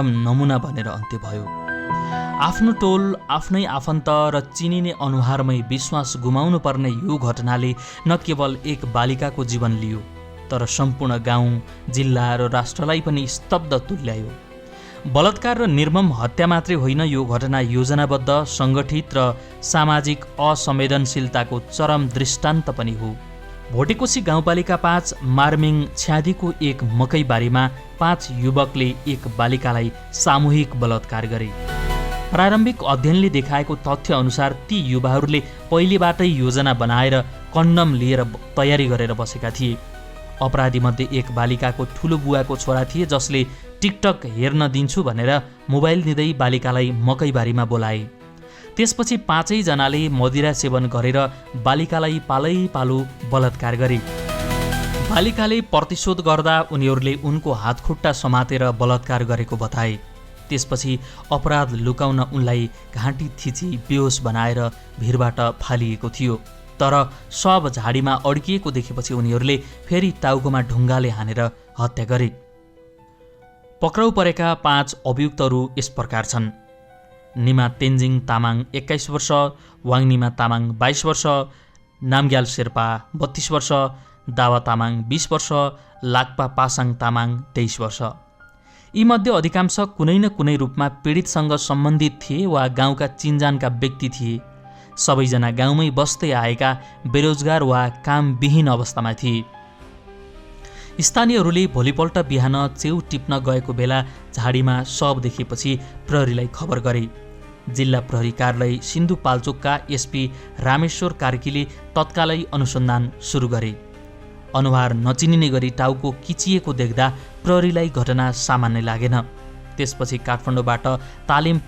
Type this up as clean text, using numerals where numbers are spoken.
नमुना बनेर अन्त्य भयो। आफ्नो टोल, आफ्नै आफन्त र चिनिने अनुहारमै विश्वास गुमाउनु पर्ने यो घटनाले न केवल एक बालिकाको जीवन लियो, तर सम्पूर्ण गाउँ, जिल्ला र राष्ट्रलाई पनि स्तब्ध तुल्यायो। बलात्कार र निर्मम हत्या मात्रै होइन, यो घटना योजनाबद्ध, सङ्गठित र सामाजिक असंवेदनशीलताको चरम दृष्टान्त पनि हो। भोटेकोशी गाउँपालिका 5 मार्मिङ छ्यादीको एक मकैबारीमा 5 युवकले एक बालिकालाई सामूहिक बलात्कार गरे। प्रारम्भिक अध्ययनले देखाएको तथ्य अनुसार ती युवाहरूले पहिलेबाटै योजना बनाएर कन्डम लिएर तयारी गरेर बसेका थिए। अपराधीमध्ये एक बालिकाको ठुलो बुवाको छोरा थिए, जसले टिकटक हेर्न दिन्छु भनेर मोबाइल दिँदै बालिकालाई मकैबारीमा बोलाए। त्यसपछि 5 जनाले मदिरा सेवन गरेर बालिकालाई पालैपालो बलात्कार गरे। बालिकाले प्रतिशोध गर्दा उनीहरूले उनको हातखुट्टा समातेर बलात्कार गरेको बताए। त्यसपछि अपराध लुकाउन उनलाई घाँटी थिची बेहोस बनाएर भिरबाट फालिएको थियो। तर शव झाडीमा अड्किएको देखेपछि उनीहरूले फेरि टाउकोमा ढुङ्गाले हानेर हत्या गरे। पक्राउ परेका 5 अभियुक्तहरू यस प्रकार छन्: निमा तेन्जिङ तामाङ 21 वर्ष, वाङनिमा तामाङ 22 वर्ष, नामग्याल शेर्पा 32 वर्ष, दावा तामाङ 20 वर्ष, लाक्पा पासाङ तामाङ 23 वर्ष। यीमध्ये अधिकांश कुनै न कुनै रूपमा पीडितसँग सम्बन्धित थिए वा गाउँका चिन्जानका व्यक्ति थिए। सबैजना गाउँमै बस्दै आएका बेरोजगार वा कामविहीन अवस्थामा थिए। स्थानीयहरूले भोलिपल्ट बिहान चेउ टिप्न गएको बेला झाडीमा शव देखेपछि प्रहरीलाई खबर गरे। जिल्ला प्रहरी कार्यालय सिन्धुपाल्चोकका एसपी रामेश्वर कार्कीले तत्कालै अनुसन्धान सुरु गरे। अनुहार नचिनिने गरी टाउको किचिएको देख्दा प्रहरीलाई घटना सामान्य लागेन। त्यसपछि काठमाडौँबाट तालिम